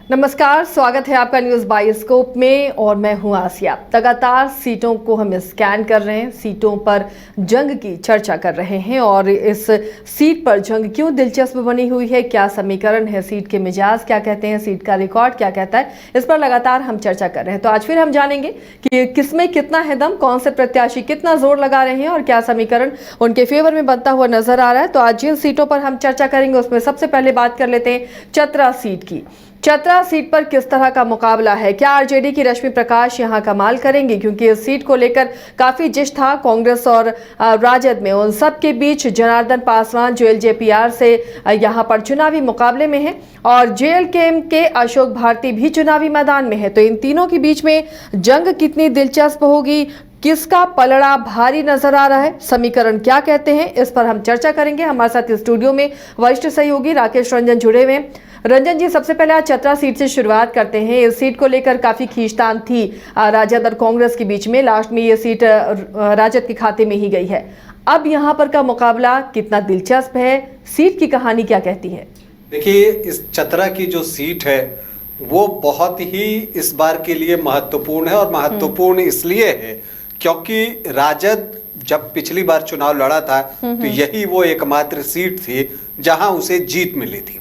नमस्कार, स्वागत है आपका न्यूज बायोस्कोप में और मैं हूं आसिया। लगातार सीटों को हम स्कैन कर रहे हैं, सीटों पर जंग की चर्चा कर रहे हैं और इस सीट पर जंग क्यों दिलचस्प बनी हुई है, क्या समीकरण है, सीट के मिजाज क्या कहते हैं, सीट का रिकॉर्ड क्या कहता है, इस पर लगातार हम चर्चा कर रहे हैं। तो आज फिर हम जानेंगे कि किसमें कितना है दम, कौन से प्रत्याशी कितना जोर लगा रहे हैं और क्या समीकरण उनके फेवर में बनता हुआ नजर आ रहा है। तो आज जिन सीटों पर हम चर्चा करेंगे उसमें सबसे पहले बात कर लेते हैं चतरा सीट की। चतरा सीट पर किस तरह का मुकाबला है, क्या आरजेडी की रश्मि प्रकाश यहां कमाल करेंगी, क्योंकि इस सीट को लेकर काफी जिश था कांग्रेस और राजद में। उन सब के बीच जनार्दन पासवान जो एलजेपीआर से यहां पर चुनावी मुकाबले में है और जेएलकेएम के अशोक भारती भी चुनावी मैदान में है। तो इन तीनों के बीच में जंग कितनी दिलचस्प होगी, किसका पलड़ा भारी नजर आ रहा है, समीकरण क्या कहते हैं, इस पर हम चर्चा करेंगे। हमारे साथ स्टूडियो में वरिष्ठ सहयोगी राकेश रंजन जुड़े हुए हैं। रंजन जी, सबसे पहले आज चतरा सीट से शुरुआत करते हैं। इस सीट को लेकर काफी खींचतान थी राजद और कांग्रेस के बीच में, लास्ट में ये सीट राजद के खाते में ही गई है। अब यहाँ पर का मुकाबला कितना दिलचस्प है, सीट की कहानी क्या कहती है? देखिए, इस चतरा की जो सीट है वो बहुत ही इस बार के लिए महत्वपूर्ण है और महत्वपूर्ण इसलिए है क्योंकि राजद जब पिछली बार चुनाव लड़ा था तो यही वो एकमात्र सीट थी जहां उसे जीत मिली थी।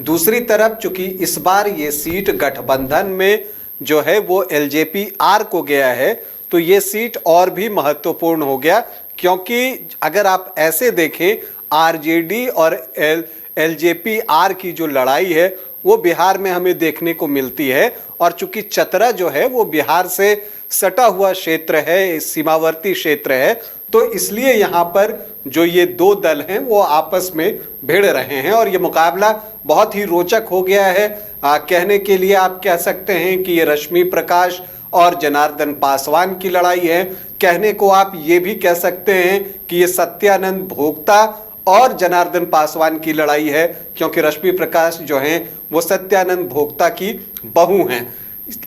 दूसरी तरफ चूंकि इस बार ये सीट गठबंधन में जो है वो एलजेपीआर को गया है तो ये सीट और भी महत्वपूर्ण हो गया, क्योंकि अगर आप ऐसे देखें आरजेडी और एलजेपीआर की जो लड़ाई है वो बिहार में हमें देखने को मिलती है और चूंकि चतरा जो है वो बिहार से सटा हुआ क्षेत्र है, सीमावर्ती क्षेत्र है, तो इसलिए यहाँ पर जो ये दो दल हैं वो आपस में भिड़ रहे हैं और ये मुकाबला बहुत ही रोचक हो गया है। कहने के लिए आप कह सकते हैं कि ये रश्मि प्रकाश और जनार्दन पासवान की लड़ाई है। कहने को आप ये भी कह सकते हैं कि ये सत्यानंद भोक्ता और जनार्दन पासवान की लड़ाई है, क्योंकि रश्मि प्रकाश जो हैं वो सत्यानंद भोक्ता की बहू हैं।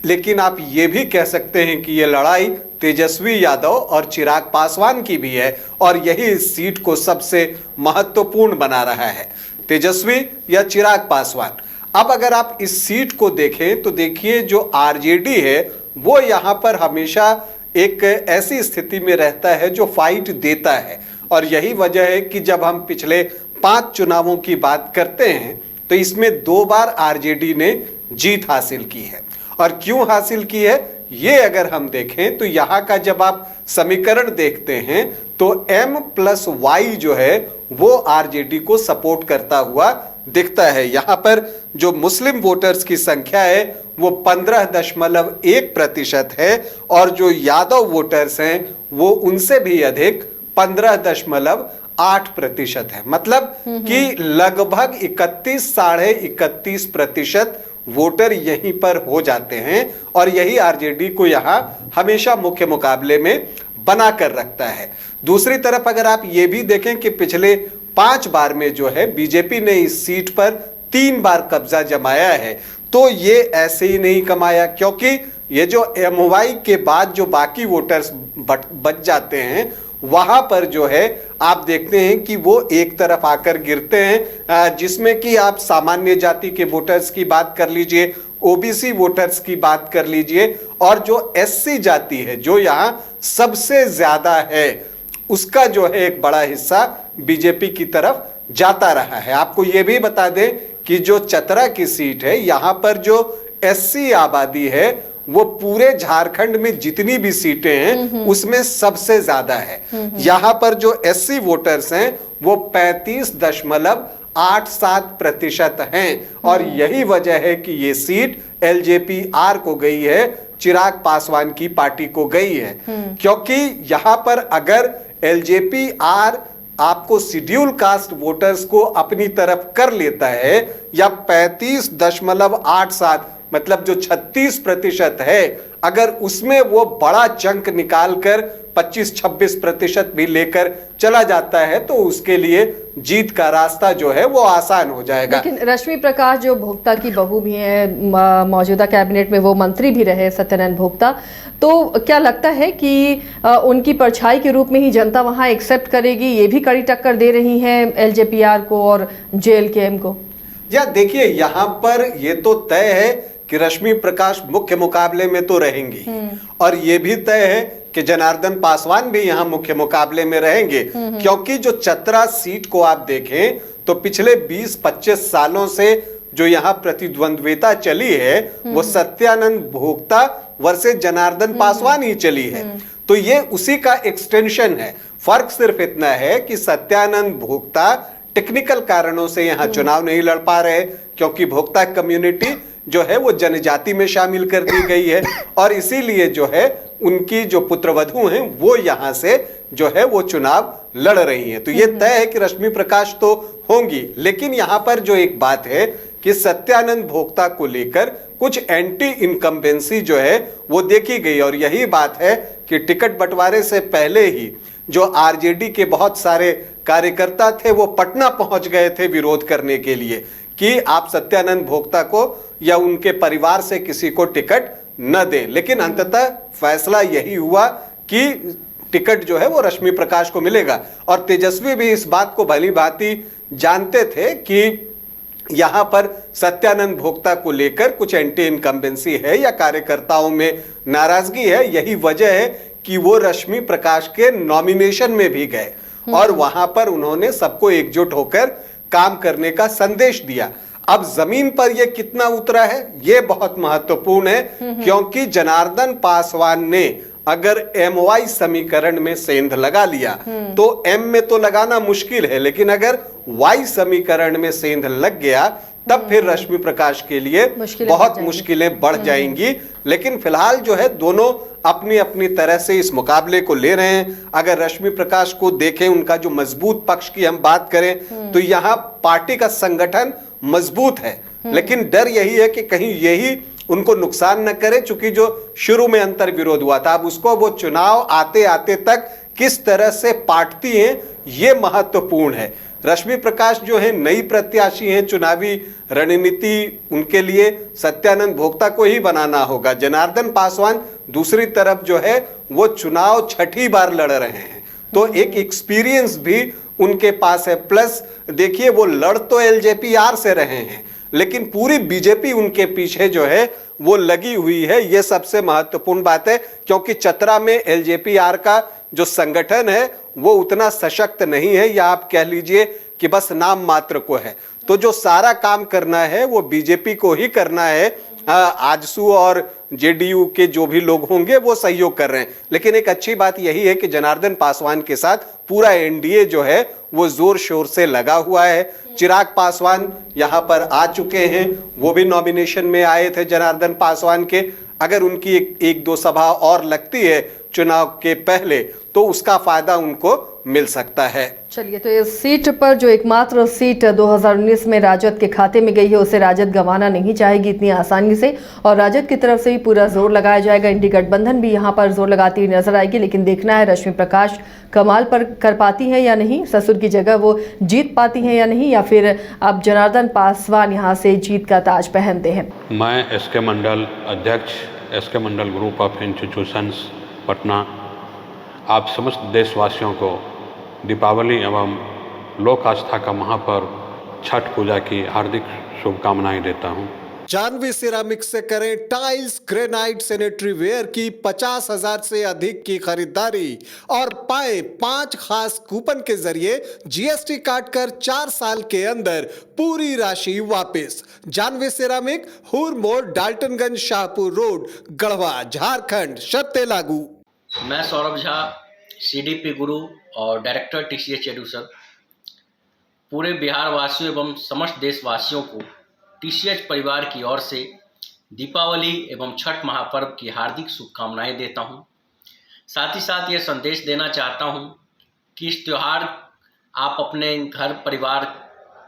लेकिन आप ये भी कह सकते हैं कि ये लड़ाई तेजस्वी यादव और चिराग पासवान की भी है और यही इस सीट को सबसे महत्वपूर्ण बना रहा है, तेजस्वी या चिराग पासवान। अब अगर आप इस सीट को देखें तो देखिए जो आरजेडी है वो यहाँ पर हमेशा एक ऐसी स्थिति में रहता है जो फाइट देता है और यही वजह है कि जब हम पिछले 5 चुनावों की बात करते हैं तो इसमें 2 बार आरजेडी ने जीत हासिल की है। और क्यों हासिल की है ये अगर हम देखें तो यहाँ का जब आप समीकरण देखते हैं तो M+Y जो है वो आरजेडी को सपोर्ट करता हुआ दिखता है। यहाँ पर जो मुस्लिम वोटर्स की संख्या है वो 15.1% है और जो यादव वोटर्स हैं वो उनसे भी अधिक 15.8% है। मतलब कि लगभग 31-31.5% वोटर यहीं पर हो जाते हैं और यही आरजेडी को यहां हमेशा मुख्य मुकाबले में बनाकर रखता है। दूसरी तरफ अगर आप ये भी देखें कि पिछले 5 बार में जो है बीजेपी ने इस सीट पर 3 बार कब्जा जमाया है, तो ये ऐसे ही नहीं कमाया, क्योंकि ये जो MY के बाद जो बाकी वोटर्स बच जाते हैं वहां पर जो है आप देखते हैं कि वो एक तरफ आकर गिरते हैं, जिसमें कि आप सामान्य जाति के वोटर्स की बात कर लीजिए, ओबीसी वोटर्स की बात कर लीजिए और जो SC जाति है जो यहां सबसे ज्यादा है उसका जो है एक बड़ा हिस्सा बीजेपी की तरफ जाता रहा है। आपको ये भी बता दें कि जो चतरा की सीट है यहां पर जो SC आबादी है वो पूरे झारखंड में जितनी भी सीटें हैं उसमें सबसे ज्यादा है। यहां पर जो SC वोटर्स हैं वो 35.87% हैं और यही वजह है कि ये सीट एलजेपीआर को गई है, चिराग पासवान की पार्टी को गई है। क्योंकि यहां पर अगर एलजेपीआर आपको शेड्यूल कास्ट वोटर्स को अपनी तरफ कर लेता है या 35.87 मतलब जो 36% है, अगर उसमें वो बड़ा चंक निकालकर 25-26% भी लेकर चला जाता है तो उसके लिए जीत का रास्ता जो है वो आसान हो जाएगा। लेकिन रश्मि प्रकाश जो भोक्ता की बहू भी है, मौजूदा कैबिनेट में वो मंत्री भी रहे सत्यानंद भोक्ता, तो क्या लगता है कि उनकी परछाई के रूप में ही जनता वहां एक्सेप्ट करेगी? ये भी कड़ी टक्कर दे रही है एलजेपीआर को और जेएलकेएम को। या देखिए, यहाँ पर ये तो तय है कि रश्मि प्रकाश मुख्य मुकाबले में तो रहेंगी और ये भी तय है कि जनार्दन पासवान भी यहाँ मुख्य मुकाबले में रहेंगे, क्योंकि जो चतरा सीट को आप देखें तो पिछले 20-25 सालों से जो यहाँ प्रतिद्वंद्विता चली है वो सत्यानंद भोक्ता वर्सेस जनार्दन पासवान ही चली है। तो ये उसी का एक्सटेंशन है। फर्क सिर्फ इतना है कि सत्यानंद भोक्ता टेक्निकल कारणों से यहाँ चुनाव नहीं लड़ पा रहे, क्योंकि भोक्ता कम्युनिटी जो है वो जनजाति में शामिल कर दी गई है और इसीलिए जो है उनकी जो पुत्रवधू हैं वो यहाँ से जो है वो चुनाव लड़ रही हैं। तो ये तय है कि रश्मि प्रकाश तो होंगी, लेकिन यहाँ पर जो एक बात है कि सत्यानंद भोक्ता को लेकर कुछ एंटी इनकम्बेंसी जो है वो देखी गई और यही बात है कि टिकट बंटवारे से पहले ही जो आरजेडी के बहुत सारे कार्यकर्ता थे वो पटना पहुंच गए थे विरोध करने के लिए कि आप सत्यानंद भोक्ता को या उनके परिवार से किसी को टिकट न दें, लेकिन अंततः फैसला यही हुआ कि टिकट जो है वो रश्मि प्रकाश को मिलेगा। और तेजस्वी भी इस बात को भली भांति जानते थे कि यहां पर सत्यानंद भोक्ता को लेकर कुछ एंटी इनकम्बेंसी है या कार्यकर्ताओं में नाराजगी है। यही वजह है कि वो रश्मि प्रकाश के नॉमिनेशन में भी गए और वहां पर उन्होंने सबको एकजुट होकर काम करने का संदेश दिया। अब जमीन पर ये कितना उतरा है ये बहुत महत्वपूर्ण है, क्योंकि जनार्दन पासवान ने अगर MY समीकरण में सेंध लगा लिया तो M में तो लगाना मुश्किल है, लेकिन अगर Y समीकरण में सेंध लग गया तब फिर रश्मि प्रकाश के लिए बहुत मुश्किलें बढ़ जाएंगी। लेकिन फिलहाल जो है दोनों अपनी अपनी तरह से इस मुकाबले को ले रहे हैं। अगर रश्मि प्रकाश को देखें, उनका जो मजबूत पक्ष की हम बात करें तो यहाँ पार्टी का संगठन मजबूत है, लेकिन डर यही है कि कहीं यही उनको नुकसान न करे, चूंकि जो शुरू में अंतर विरोध हुआ था अब उसको वो चुनाव आते आते तक किस तरह से पाटती हैं ये महत्वपूर्ण है। रश्मि प्रकाश जो है नई प्रत्याशी हैं, चुनावी रणनीति उनके लिए सत्यानंद भोक्ता को ही बनाना होगा। जनार्दन पासवान दूसरी तरफ जो है वो चुनाव छठी बार लड़ रहे हैं, तो एक एक्सपीरियंस भी उनके पास है। प्लस देखिए वो लड़ तो LJP-R से रहे हैं, लेकिन पूरी बीजेपी उनके पीछे जो है वो लगी हुई है। ये सबसे महत्वपूर्ण बात है, क्योंकि चतरा में LJP-R का जो संगठन है वो उतना सशक्त नहीं है, या आप कह लीजिए कि बस नाम मात्र को है। तो जो सारा काम करना है वो बीजेपी को ही करना है। आजसू और JDU के जो भी लोग होंगे वो सहयोग कर रहे हैं, लेकिन एक अच्छी बात यही है कि जनार्दन पासवान के साथ पूरा NDA जो है वो जोर शोर से लगा हुआ है। चिराग पासवान यहाँ पर आ चुके हैं, वो भी नॉमिनेशन में आए थे जनार्दन पासवान के। अगर उनकी एक दो सभा और लगती है चुनाव के पहले तो उसका फायदा उनको मिल सकता है। चलिए, तो इस सीट पर जो एकमात्र सीट 2019 में राजद के खाते में गई है उसे राजद गंवाना नहीं चाहेगी इतनी आसानी से, और राजद की तरफ से भी पूरा जोर लगाया जाएगा। इंडी गठबंधन भी यहाँ पर जोर लगाती हुई नजर आएगी, लेकिन देखना है रश्मि प्रकाश कमाल पर कर पाती हैं या नहीं, ससुर की जगह वो जीत पाती हैं या नहीं, या फिर अब जनार्दन पासवान यहाँ से जीत का ताज पहनते हैं। मैं SK मंडल अध्यक्ष, SK Mandal group of institutions Patna, आप समस्त देशवासियों को दीपावली एवं लोक आस्था का महापर्व छठ पूजा की हार्दिक शुभकामनाएं देता हूं। जानवी सिरामिक्स से करें टाइल्स, ग्रेनाइट, सैनिटरी वेयर की 50,000 से अधिक की खरीदारी और पाए 5 खास कूपन के जरिए GST काटकर 4 साल के अंदर पूरी राशि वापस। जानवी सिरामिक, हुर मोड़, डाल्टनगंज, शाहपुर रोड, गढ़वा, झारखंड। शर्तें लागू। मैं सौरभ झा, CDP गुरु और डायरेक्टर TCH एडुसर, पूरे बिहार वासियों एवं समस्त देशवासियों को TCH परिवार की ओर से दीपावली एवं छठ महापर्व की हार्दिक शुभकामनाएं देता हूं। साथ ही साथ ये संदेश देना चाहता हूं कि इस त्यौहार आप अपने घर परिवार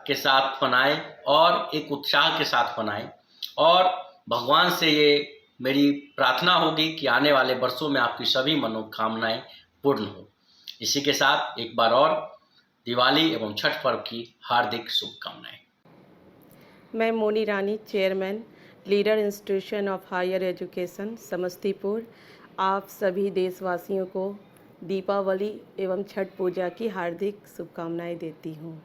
के साथ मनाएं और एक उत्साह के साथ मनाएं, और भगवान से ये मेरी प्रार्थना होगी कि आने वाले वर्षों में आपकी सभी मनोकामनाएं पूर्ण हो। इसी के साथ एक बार और दिवाली एवं छठ पर्व की हार्दिक शुभकामनाएं। मैं Moni Rani, chairman, leader institution of higher education Samastipur, आप सभी देशवासियों को दीपावली एवं छठ पूजा की हार्दिक शुभकामनाएं देती हूँ।